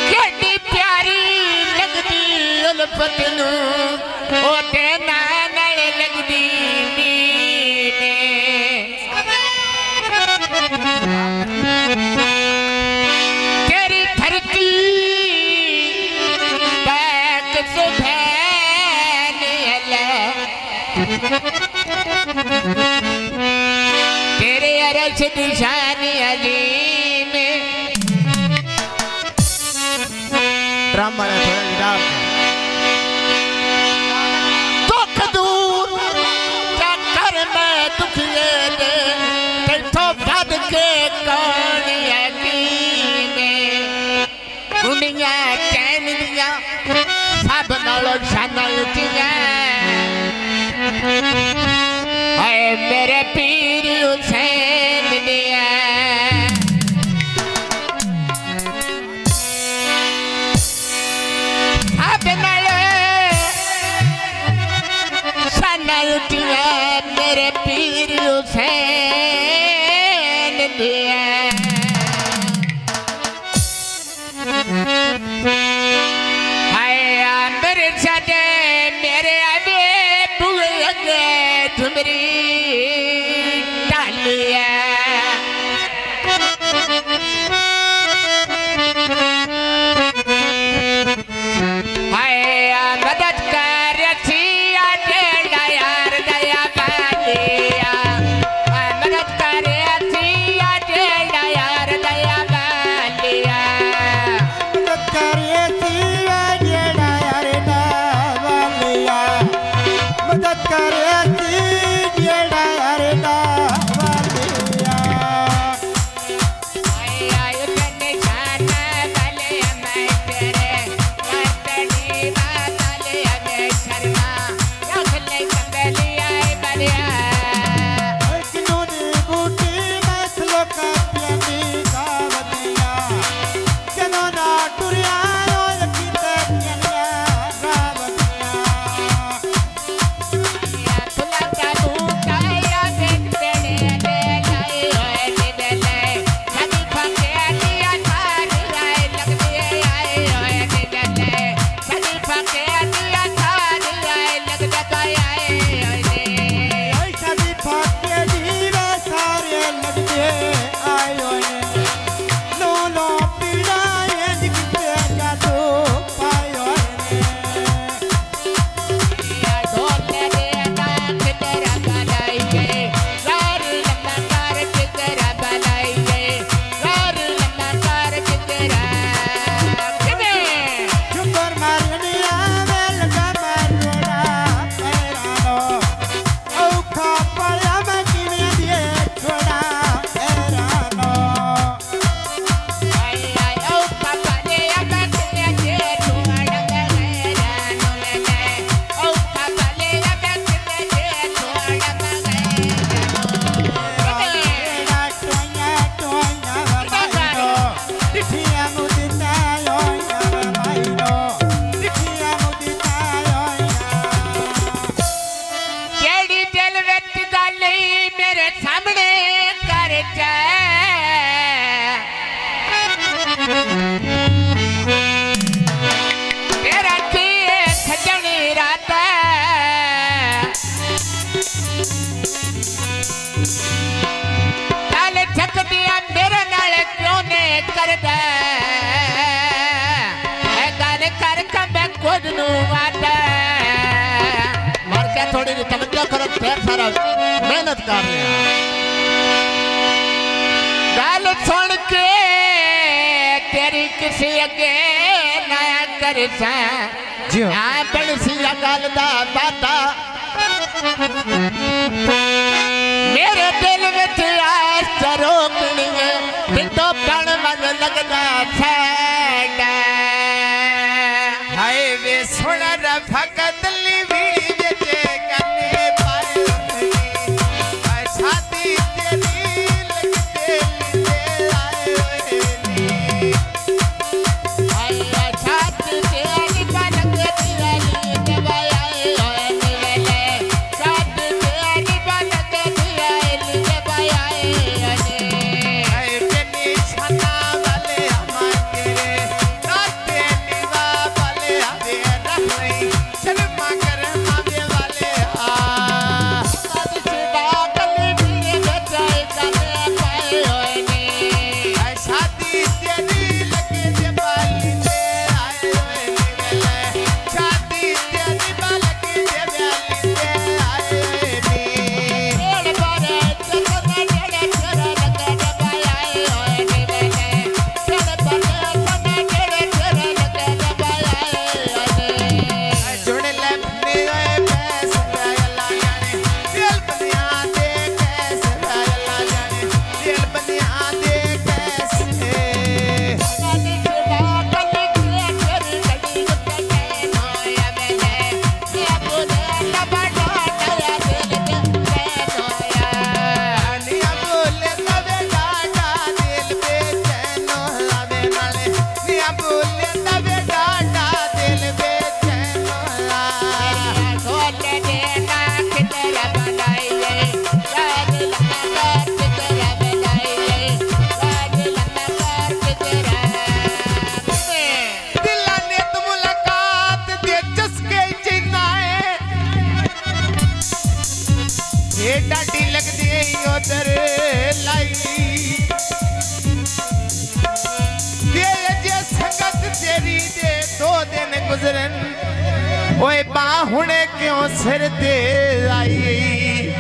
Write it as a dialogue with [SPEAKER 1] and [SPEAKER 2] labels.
[SPEAKER 1] KD प्यारी लगदी उल्फत नू ओते नाल लगदी मीने तेरी धरती बैक सुभैन तेरे अरश निशान अजीम
[SPEAKER 2] ड्रामा है थोड़ा ड्राम
[SPEAKER 1] दुख दूर क्या कर मैं दुखिए दे तेथो बद के कौन यकीन दुनिया चैन दिया सब नालों शाना उठिया हाय मेरे पीर हुसैन दिया अब नालों शाना उठिया मेरे पीर हुसैन दिया हाय मेरे साथे मेरे आवे बुए लगे तुमरी डालिया हाय मदद कर सिया टेढ़ा यार दया बालिया मदद कर सिया टेढ़ा यार दया बालिया
[SPEAKER 2] मदद करे सिया जेड़ा यार दा वालिया मदद करे जेड़ा यार दा वालिया
[SPEAKER 1] आय तने जाना वाले मैं तेरे कतड़ी वाले मैं शर्मा रख ले कंबली आए बलिया
[SPEAKER 2] किनोने बूटी मसलो का प्यानी गावदिया किनोना टुरिया और किते किया गावदिया
[SPEAKER 1] या तुला का बूटा या देख तेरे ले लाई होए निदले कभी फके दिया थार आए लगदे आए होए निदले कभी फके दिया थार आए लगदे आए होए
[SPEAKER 2] ओए सभी फाके जीवा सारे लगदे आयो ने लो लो पीड़ाए जिते जादू पायो ने
[SPEAKER 1] या ढोले दे नाक तेरा बनाइए गार लम्बा कार तेरा बनाइए गार लम्बा कार तेरा किने
[SPEAKER 2] शुक्र मारनिया वेल का मारोड़ा पैरानो औखा पड़ा मैं किने दिए छोड़ा पैरानो
[SPEAKER 1] आई आई ओ पापा ने अब किने जे छोड़ गए रानो में ओ पापा ने अब किने जे छोड़ गए
[SPEAKER 2] एड़ा टोया टोया भाईनो दिखिया मुदिता योया भाईनो दिखिया मुदिता योया
[SPEAKER 1] केड़ी दिल विच गल मेरे सामने कर जा तेरा की सजनी रात चल छकदिया मेरे नाल क्यों ने करदा ए गल कर कब खुद नू वादा मर के थोड़ी जी तवज्जो करो फिर सारा मेहनत कर रहे हैं गल सुन के तेरी किसी अगे नया कर सा
[SPEAKER 2] जी हाँ।
[SPEAKER 1] आ बड़ी सी गल दा बाता मेरे दिल विच आस रोकनी है तो बन मन लगदा फैड़ा
[SPEAKER 2] हाय वे सोना रफकत ली बीड़ी बेचे करने पाए छाती तेरी लगते ले आए नी
[SPEAKER 1] आई छात तेरी पलक तेरी दवाई आए होए मिले छात तेरी पलक
[SPEAKER 2] ਗੱਡੀ ਲੱਗਦੀ ਉਧਰ ਲਾਈ ਤੇ ਜੇ ਸੰਗਤ ਤੇਰੀ ਦੇ 2 ਦਿਨ ਗੁਜ਼ਰਨ ਓਏ ਬਾਹ ਹੁਣੇ ਕਿਉਂ ਸਿਰ ਤੇ ਆਈ